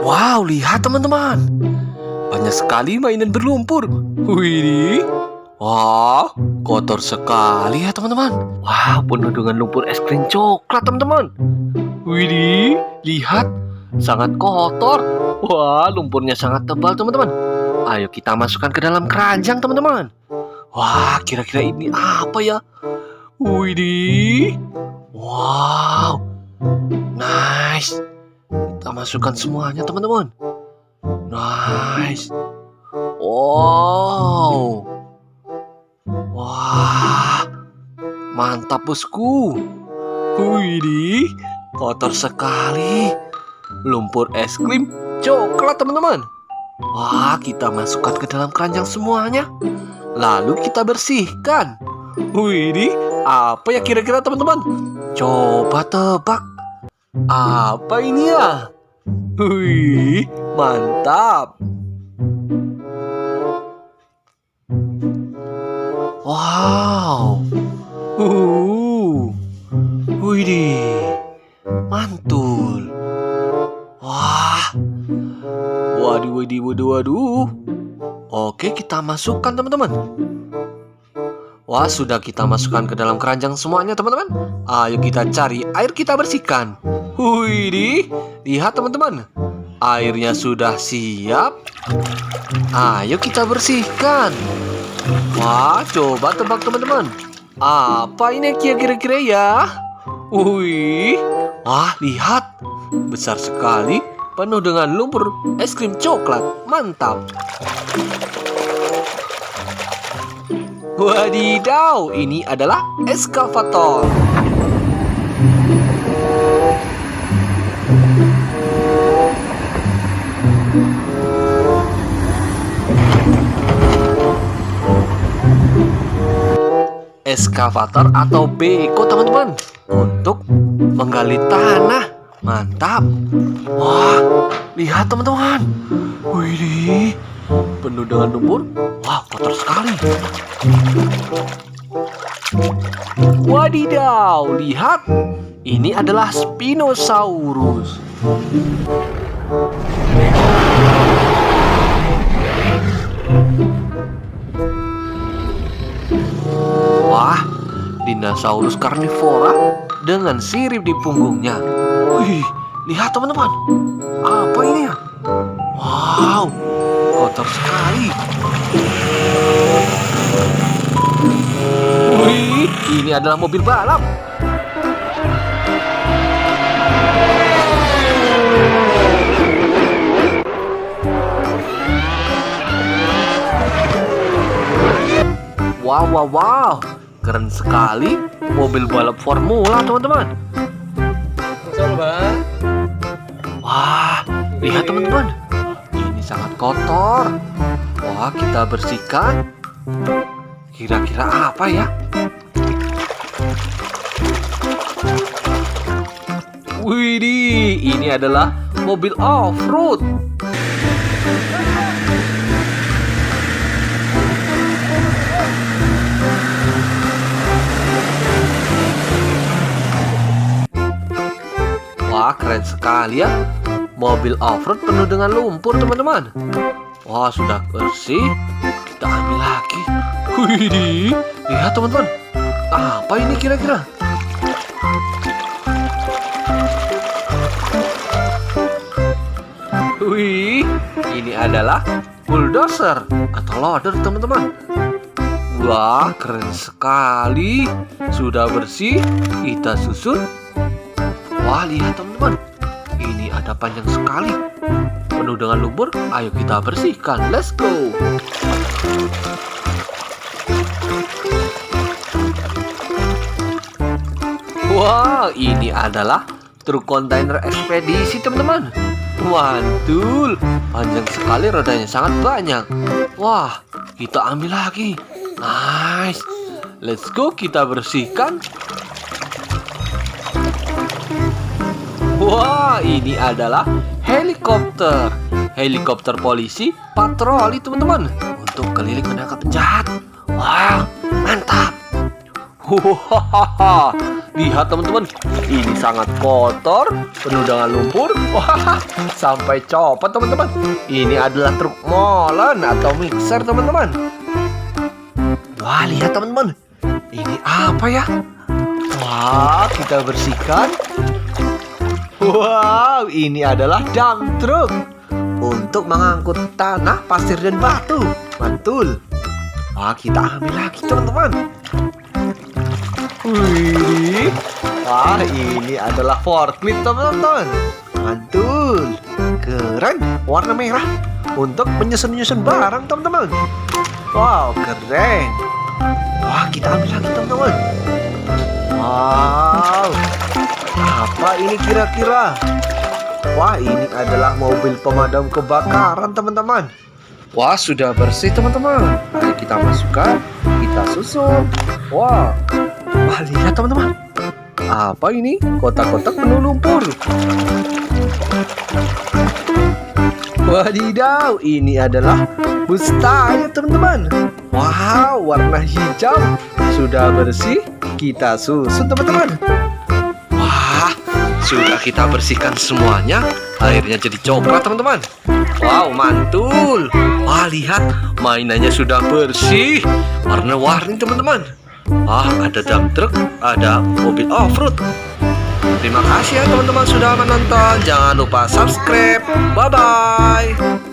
Wow, lihat teman-teman. Banyak sekali mainan berlumpur. Wih, wah, kotor sekali ya teman-teman. Wah, penuh dengan lumpur es krim coklat teman-teman. Wih, lihat, sangat kotor. Wah, lumpurnya sangat tebal teman-teman. Ayo kita masukkan ke dalam keranjang teman-teman. Wah, kira-kira ini apa ya? Wih, wow, nice. Kita masukkan semuanya teman-teman. Nice. Wow. Wah, mantap bosku. Wih, kotor sekali. Lumpur es krim coklat teman-teman. Wah, kita masukkan ke dalam keranjang semuanya. Lalu kita bersihkan. Wih, apa ya kira-kira teman-teman? Coba tebak. Apa ini ya? Wih, mantap. Wow. Wih, mantul. Wah. Waduh. Oke, kita masukkan teman-teman. Wah, sudah kita masukkan ke dalam keranjang semuanya teman-teman. Ayo kita cari air, kita bersihkan. Wih, lihat teman-teman. Airnya sudah siap. Ayo kita bersihkan. Wah, coba tebak teman-teman. Apa ini kira-kira ya? Wih, wah lihat. Besar sekali, penuh dengan lumpur es krim coklat. Mantap. Wadidaw, ini adalah eskavator. Eskavator atau beko teman-teman, untuk menggali tanah. Mantap. Wah, lihat teman-teman. Wih, penuh dengan lumpur. Wah, kotor sekali. Wadidaw, lihat. Ini adalah Spinosaurus. Wah, dinosaurus karnivora dengan sirip di punggungnya. Wih, lihat teman-teman. Apa ini ya? Wow, kotor sekali. Wih, ini adalah mobil balap. Wow, keren sekali mobil balap formula teman-teman. Wah, lihat teman-teman, ini sangat kotor. Wah, kita bersihkan. Kira-kira apa ya? Widih, ini adalah mobil off-road. Wah, keren sekali ya. Mobil off-road penuh dengan lumpur teman-teman. Wah, sudah bersih. Kita ambil lagi. Wih, lihat teman-teman. Apa ini kira-kira? Wih, ini adalah bulldozer atau loader teman-teman. Wah, keren sekali. Sudah bersih, kita susun. Wah, lihat teman-teman, ini ada panjang sekali, penuh dengan lumpur. Ayo kita bersihkan, let's go. Wah, ini adalah truk kontainer ekspedisi teman-teman. Mantul, panjang sekali, rodanya sangat banyak. Wah, kita ambil lagi. Nice, let's go, kita bersihkan. Wah, ini adalah helikopter. Helikopter polisi patroli teman-teman, untuk keliling menangkap penjahat. Wah, mantap. Hahaha, lihat teman-teman, ini sangat kotor, penuh dengan lumpur. Wah, sampai copot teman-teman. Ini adalah truk molen atau mixer teman-teman. Wah, lihat teman-teman, ini apa ya? Wah, kita bersihkan. Wow, ini adalah dump truck untuk mengangkut tanah, pasir, dan batu. Mantul. Wah, kita ambil lagi teman-teman. Wih, wah, ini adalah forklift teman-teman. Mantul, keren, warna merah untuk menyusun-nyusun barang teman-teman. Wow, keren. Wah, kita ambil lagi teman-teman. Wow, apa ini kira-kira? Wah, ini adalah mobil pemadam kebakaran teman-teman. Wah, sudah bersih teman-teman. Mari kita masukkan, kita susun. Wah, wah, lihat teman-teman. Apa ini? Kotak-kotak penuh lumpur. Wadidaw, ini adalah bus tayar teman-teman. Wow, warna hijau. Sudah bersih, kita susun teman-teman. Wah, sudah kita bersihkan semuanya. Airnya jadi coklat teman-teman. Wow, mantul. Wah, lihat, mainannya sudah bersih, warna-warni teman-teman. Ah, ada dump truck, ada mobil off-road. Terima kasih ya teman-teman sudah menonton. Jangan lupa subscribe. Bye-bye.